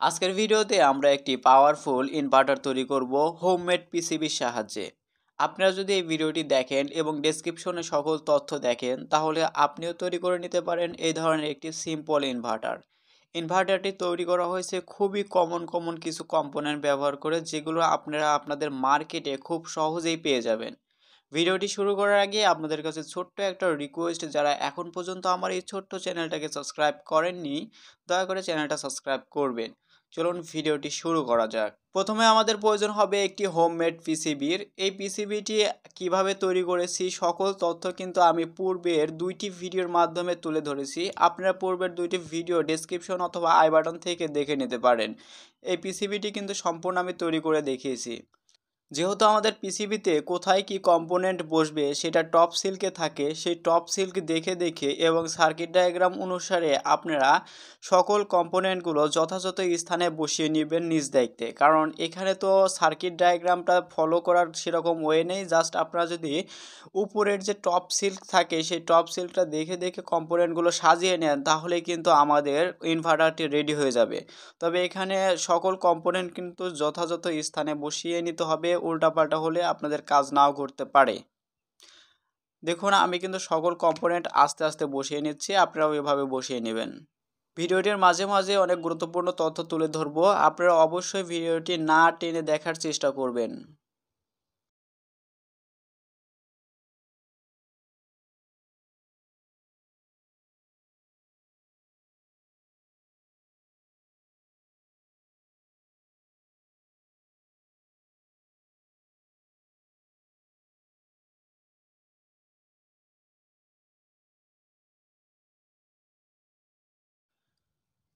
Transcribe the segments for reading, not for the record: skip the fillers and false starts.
আজকের ভিডিওতে আমরা একটি পাওয়ারফুল ইনভার্টার তৈরি করব হোমমেড পিসিবির সাহায্যে। আপনারা যদি এই ভিডিওটি দেখেন এবং ডেসক্রিপশনে সকল তথ্য দেখেন তাহলে আপনিও তৈরি করে নিতে পারেন এই ধরনের একটি সিম্পল ইনভার্টার। ইনভার্টারটি তৈরি করা হয়েছে খুবই কমন কিছু কম্পোনেন্ট ব্যবহার করে, যেগুলো আপনারা আপনাদের মার্কেটে খুব সহজেই পেয়ে যাবেন। ভিডিওটি শুরু করার আগে আপনাদের কাছে ছোট্ট একটা রিকোয়েস্ট, যারা এখন পর্যন্ত আমার এই ছোট্ট চ্যানেলটাকে সাবস্ক্রাইব করেননি দয়া করে চ্যানেলটা সাবস্ক্রাইব করবেন। চলুন ভিডিওটি শুরু করা যাক। প্রথমে আমাদের প্রয়োজন হবে একটি হোমমেড পিসিবির। এই পিসিবিটি কিভাবে তৈরি করেছি সকল তথ্য কিন্তু আমি পূর্বের দুইটি ভিডিওর মাধ্যমে তুলে ধরেছি। আপনারা পূর্বের দুইটি ভিডিও ডেসক্রিপশন অথবা আই বাটন থেকে দেখে নিতে পারেন। এই পিসিবিটি কিন্তু সম্পূর্ণ আমি তৈরি করে দেখিয়েছি। যেহেতু আমাদের পিসিবিতে কোথায় কি কম্পোনেন্ট বসবে সেটা টপ সিল্কে থাকে, সেই টপ সিল্ক দেখে দেখে এবং সার্কিট ডায়াগ্রাম অনুসারে আপনারা সকল কম্পোনেন্টগুলো যথাযথ স্থানে বসিয়ে নেবেন নিজ দায়িত্বে। কারণ এখানে তো সার্কিট ডায়াগ্রামটা ফলো করার সেরকম ওয়ে নেই, জাস্ট আপনারা যদি উপরের যে টপ সিল্ক থাকে সেই টপ সিল্কটা দেখে দেখে কম্পোনেন্টগুলো সাজিয়ে নেন তাহলে কিন্তু আমাদের ইনভার্টারটি রেডি হয়ে যাবে। তবে এখানে সকল কম্পোনেন্ট কিন্তু যথাযথ স্থানে বসিয়ে নিতে হবে, উল্টাপাল্টা হলে আপনাদের কাজ নাও করতে পারে। দেখুন আমি কিন্তু সকল কম্পোনেন্ট আস্তে আস্তে বসিয়ে নিচ্ছি, আপনারাও এভাবে বসিয়ে নেবেন। ভিডিওটির মাঝে মাঝে অনেক গুরুত্বপূর্ণ তথ্য তুলে ধরবো, আপনারা অবশ্যই ভিডিওটি না টেনে দেখার চেষ্টা করবেন।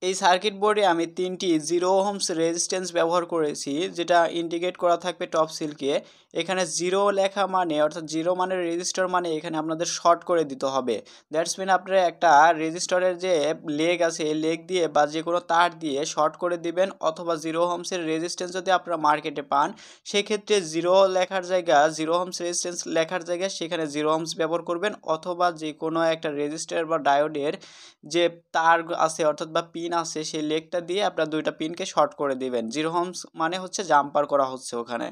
এই সার্কিট বোর্ডে আমি তিনটি 0 ওহমস রেজিস্ট্যান্স ব্যবহার করেছি, যেটা ইন্ডিকেট করা থাকবে টপ সিল্কে। এখানে জিরো লেখা মানে অর্থাৎ জিরো মানের রেজিস্টার মানে এখানে আপনাদের শর্ট করে দিতে হবে। দ্যাটস মিন আপনারা একটা রেজিস্টারের যে লেগ আছে এই লেগ দিয়ে বা যে কোনো তার দিয়ে শর্ট করে দিবেন, অথবা 0 ওহমসের রেজিস্ট্যান্স যদি আপনারা মার্কেটে পান সেক্ষেত্রে জিরো লেখার জায়গা 0 ওহমস রেজিস্ট্যান্স লেখার জায়গায় সেখানে 0 ওহমস ব্যবহার করবেন, অথবা যে কোনো একটা রেজিস্টার বা ডায়োডের যে তার আছে অর্থাৎ বা পিন আছে সেই লেগটা দিয়ে আপনার দুইটা পিনকে শর্ট করে দিবেন। 0 ওহমস মানে হচ্ছে জাম্পার করা হচ্ছে ওখানে।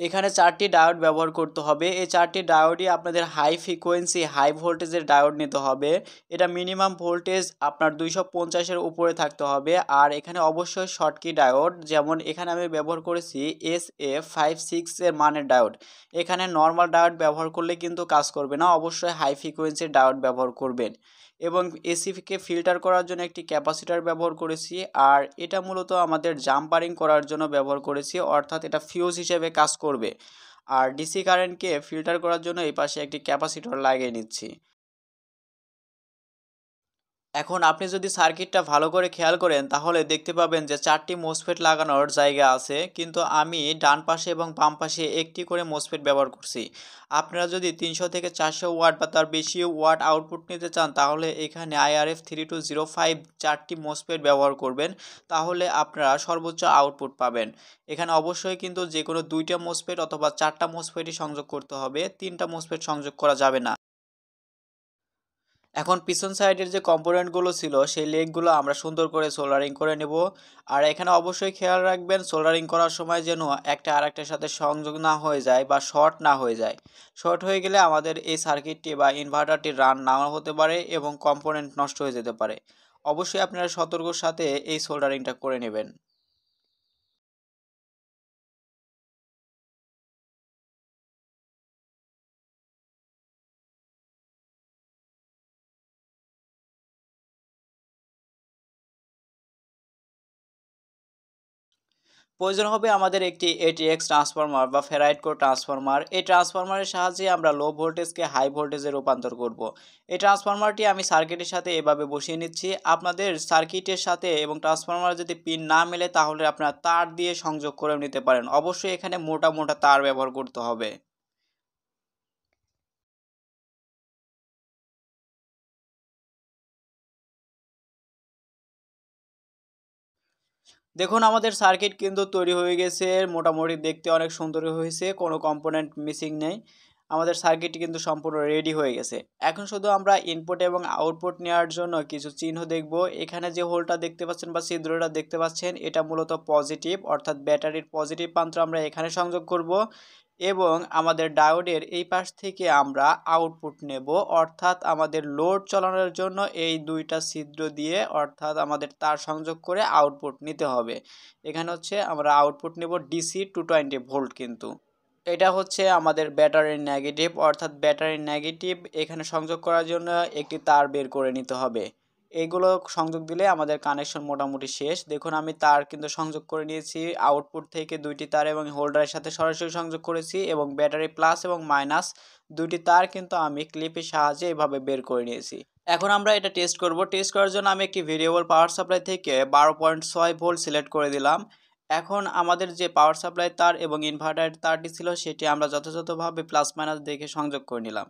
এখানে চারটি ডায়োড ব্যবহার করতে হবে। এই চারটি ডায়োডই আপনাদের হাই ফ্রিকোয়েন্সি হাই ভোল্টেজের ডায়োড নিতে হবে। এটা মিনিমাম ভোল্টেজ আপনার 250-এর উপরে থাকতে হবে। আর এখানে অবশ্যই শর্টকি ডায়োড, যেমন এখানে আমি ব্যবহার করেছি SF56 এর মানের ডায়োড। এখানে নর্মাল ডায়োড ব্যবহার করলে কিন্তু কাজ করবে না, অবশ্যই হাই ফ্রিকোয়েন্সির ডায়োড ব্যবহার করবেন। এবং এসিকে ফিল্টার করার জন্য একটি ক্যাপাসিটর ব্যবহার করেছি, আর এটা মূলত আমাদের জাম্পারিং করার জন্য ব্যবহার করেছি, অর্থাৎ এটা ফিউজ হিসেবে কাজ করবে। আর ডিসি কারেন্টকে ফিল্টার করার জন্য এই পাশে একটি ক্যাপাসিটর লাগিয়ে নিচ্ছি। এখন আপনি যদি সার্কিটটা ভালো করে খেয়াল করেন তাহলে দেখতে পাবেন যে চারটি মোসফেট লাগানোর জায়গা আছে, কিন্তু আমি ডান পাশে এবং বাম পাশে একটি করে মোসফেট ব্যবহার করছি। আপনারা যদি 300 থেকে 400 ওয়াট বা তার বেশি ওয়াট আউটপুট নিতে চান তাহলে এখানে IRF3205 চারটি মোসফেট ব্যবহার করবেন, তাহলে আপনারা সর্বোচ্চ আউটপুট পাবেন। এখানে অবশ্যই কিন্তু যে কোনো দুইটা মোসফেট অথবা চারটা মোসফেটই সংযোগ করতে হবে, তিনটা মোসফেট সংযোগ করা যাবে না। এখন পিছন সাইডের যে কম্পোনেন্টগুলো ছিল সেই লেগগুলো আমরা সুন্দর করে সোল্ডারিং করে নেব। আর এখানে অবশ্যই খেয়াল রাখবেন সোল্ডারিং করার সময় যেন একটা আরেকটার সাথে সংযোগ না হয়ে যায় বা শর্ট না হয়ে যায়। শর্ট হয়ে গেলে আমাদের এই সার্কিটটি বা ইনভার্টারটি রান নাও হতে পারে এবং কম্পোনেন্ট নষ্ট হয়ে যেতে পারে। অবশ্যই আপনারা সতর্কর সাথে এই সোল্ডারিংটা করে নেবেন। প্রয়োজন হবে আমাদের একটি ATX ট্রান্সফরমার বা ফেরাইট কোর ট্রান্সফরমার। এই ট্রান্সফরমারের সাহায্যে আমরা লো ভোল্টেজকে হাই ভোল্টেজে রূপান্তর করব। এই ট্রান্সফরমারটি আমি সার্কিটের সাথে এভাবে বসিয়ে নিচ্ছি। আপনাদের সার্কিটের সাথে এবং ট্রান্সফরমার যদি পিন না মেলে তাহলে আপনারা তার দিয়ে সংযোগ করে নিতে পারেন। অবশ্যই এখানে মোটা মোটা তার ব্যবহার করতে হবে। দেখুন আমাদের সার্কিট কিন্তু তৈরি হয়ে গেছে, মোটামুটি দেখতে অনেক সুন্দর হয়েছে, কোনো কম্পোনেন্ট মিসিং নেই। আমাদের সার্কিটটি কিন্তু সম্পূর্ণ রেডি হয়ে গেছে। এখন শুধু আমরা ইনপুট এবং আউটপুট নেওয়ার জন্য কিছু চিহ্ন দেখব। এখানে যে হোলটা দেখতে পাচ্ছেন বা ছিদ্রটা দেখতে পাচ্ছেন, এটা মূলত পজিটিভ, অর্থাৎ ব্যাটারির পজিটিভ প্রান্ত আমরা এখানে সংযোগ করব এবং আমাদের ডায়োডের এই পাশ থেকে আমরা আউটপুট নেব, অর্থাৎ আমাদের লোড চালানোর জন্য এই দুইটা ছিদ্র দিয়ে অর্থাৎ আমাদের তার সংযোগ করে আউটপুট নিতে হবে। এখানে হচ্ছে আমরা আউটপুট নেব ডিসি 220 ভোল্ট। কিন্তু এটা হচ্ছে আমাদের ব্যাটারির নেগেটিভ, অর্থাৎ ব্যাটারির নেগেটিভ এখানে সংযোগ করার জন্য একটি তার বের করে নিতে হবে। এইগুলো সংযোগ দিলে আমাদের কানেকশন মোটামুটি শেষ। দেখুন আমি তার কিন্তু সংযোগ করে নিয়েছি আউটপুট থেকে দুইটি তার এবং হোল্ডারের সাথে সরাসরি সংযোগ করেছি এবং ব্যাটারি প্লাস এবং মাইনাস দুইটি তার কিন্তু আমি ক্লিপের সাহায্যে এভাবে বের করে নিয়েছি। এখন আমরা এটা টেস্ট করব। টেস্ট করার জন্য আমি একটি ভেরিয়েবল পাওয়ার সাপ্লাই থেকে 12.6 ভোল্ট সিলেক্ট করে দিলাম। এখন আমাদের যে পাওয়ার সাপ্লাই তার এবং ইনভার্টারের তারটি ছিল সেটি আমরা যথাযথভাবে প্লাস মাইনাস দেখে সংযোগ করে নিলাম।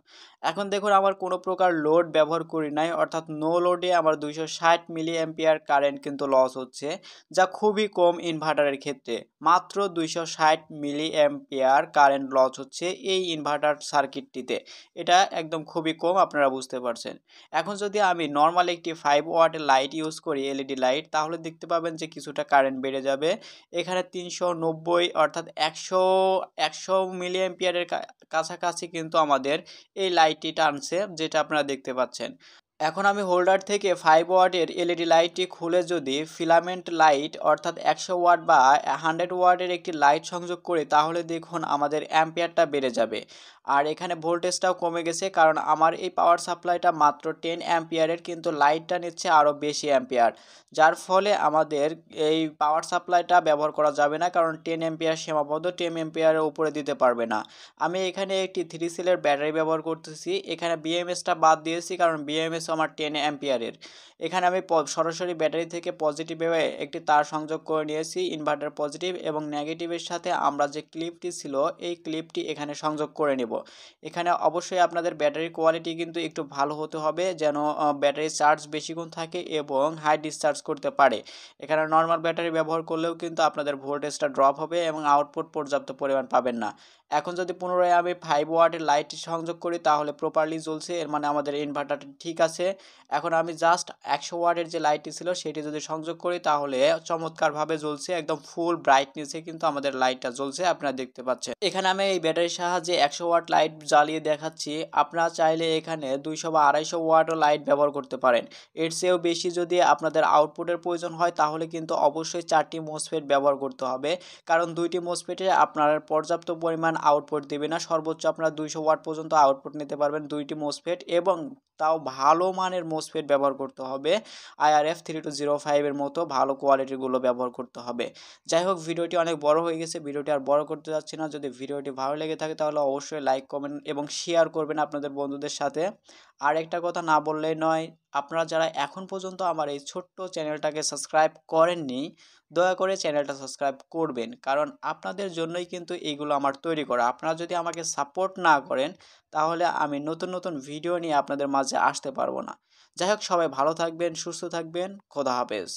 এখন দেখুন আমার কোনো প্রকার লোড ব্যবহার করি নাই, অর্থাৎ নো লোডে আমার 260 মিলি অ্যাম্পিয়ার কারেন্ট কিন্তু লস হচ্ছে, যা খুবই কম ইনভার্টারের ক্ষেত্রে। মাত্র 260 মিলি অ্যাম্পিয়ার কারেন্ট লস হচ্ছে এই ইনভার্টার সার্কিটটিতে। এটা একদম খুবই কম, আপনারা বুঝতে পারছেন। এখন যদি আমি নর্মাল একটি 5 ওয়াটের লাইট ইউজ করি, এলইডি লাইট, তাহলে দেখতে পাবেন যে কিছুটা কারেন্ট বেড়ে যাবে। এখানে 390 অর্থাৎ 100 মিলি অ্যাম্পিয়ারের কাছাকাছি কিন্তু আমাদের এই লাইটটি টানছে, যেটা আপনারা দেখতে পাচ্ছেন। এখন আমি হোল্ডার থেকে 5 ওয়াটের এলইডি লাইটটি খুলে যদি ফিলামেন্ট লাইট অর্থাৎ 100 ওয়াট বা 100 ওয়াটের একটি লাইট সংযোগ করি, তাহলে দেখুন আমাদের অ্যাম্পিয়ারটা বেড়ে যাবে। আর এখানে ভোল্টেজটাও কমে গেছে, কারণ আমার এই পাওয়ার সাপ্লাইটা মাত্র 10 অ্যাম্পিয়ারের, কিন্তু লাইটটা নিচ্ছে আরও বেশি অ্যাম্পিয়ার, যার ফলে আমাদের এই পাওয়ার সাপ্লাইটা ব্যবহার করা যাবে না, কারণ 10 অ্যাম্পিয়ার সীমাবদ্ধ, 10 অ্যাম্পিয়ারের উপরে দিতে পারবে না। আমি এখানে একটি 3 সেলের ব্যাটারি ব্যবহার করতেছি। এখানে বিএমএসটা বাদ দিয়েছি, কারণ বিএমএস আমার 10 অ্যাম্পিয়ারের। এখানে আমি সরাসরি ব্যাটারি থেকে পজিটিভে একটি তার সংযোগ করে নিয়েছি, ইনভার্টার পজিটিভ এবং নেগেটিভের সাথে আমরা যে ক্লিপটি ছিল এই ক্লিপটি এখানে সংযোগ করে নেব। এখানে অবশ্যই আপনাদের ব্যাটারির কোয়ালিটি কিন্তু একটু ভালো হতে হবে, যেন ব্যাটারি চার্জ বেশিক্ষণ থাকে এবং হাই ডিসচার্জ করতে পারে। এখানে নর্মাল ব্যাটারি ব্যবহার করলেও কিন্তু আপনাদের ভোল্টেজটা ড্রপ হবে এবং আউটপুট পর্যাপ্ত পরিমাণ পাবেন না। এখন যদি পুনরায় আমি 5 ওয়াটের লাইট সংযোগ করি, তাহলে প্রপারলি জ্বলছে, এর মানে আমাদের ইনভার্টারটি ঠিক আছে। এখন আমি জাস্ট 100 ওয়াটের যে লাইটটি ছিল সেটি যদি সংযোগ করি, তাহলে চমৎকারভাবে জ্বলছে, একদম ফুল ব্রাইটনেসে কিন্তু আমাদের লাইটটা জ্বলছে, আপনারা দেখতে পাচ্ছেন। এখানে আমি এই ব্যাটারির সাহায্যে 100 ওয়াট লাইট জ্বালিয়ে দেখাচ্ছি। আপনারা চাইলে এখানে 200 বা 250 ওয়াটও লাইট ব্যবহার করতে পারেন। এর চেয়েও বেশি যদি আপনাদের আউটপুটের প্রয়োজন হয়, তাহলে কিন্তু অবশ্যই 4টি মোসফেট ব্যবহার করতে হবে, কারণ 2টি মোসফেটে আপনার পর্যাপ্ত পরিমাণ আউটপুট দেবে না। সর্বোচ্চ আপনারা 200 ওয়াট পর্যন্ত আউটপুট নিতে পারবেন 2টি মোসফেট, এবং তাও ভালো মানের মোসফেট ব্যবহার করতে হবে। IRF 3205 এর মতো ভালো কোয়ালিটিগুলো ব্যবহার করতে হবে। যাই হোক, ভিডিওটি অনেক বড় হয়ে গেছে, ভিডিওটি আর বড় করতে যাচ্ছি না। যদি ভিডিওটি ভালো লেগে থাকে তাহলে অবশ্যই লাইক, কমেন্ট এবং শেয়ার করবেন আপনাদের বন্ধুদের সাথে। আর একটা কথা না বললেই নয়, আপনারা যারা এখন পর্যন্ত আমার এই ছোট্ট চ্যানেলটাকে সাবস্ক্রাইব করেননি, দয়া করে চ্যানেলটা সাবস্ক্রাইব করবেন, কারণ আপনাদের জন্যই কিন্তু এইগুলো আমার তৈরি করা। আপনারা যদি আমাকে সাপোর্ট না করেন, তাহলে আমি নতুন নতুন ভিডিও নিয়ে আপনাদের মাঝে আসতে পারবো না। যাই হোক, সবাই ভালো থাকবেন, সুস্থ থাকবেন, খোদা হাফেজ।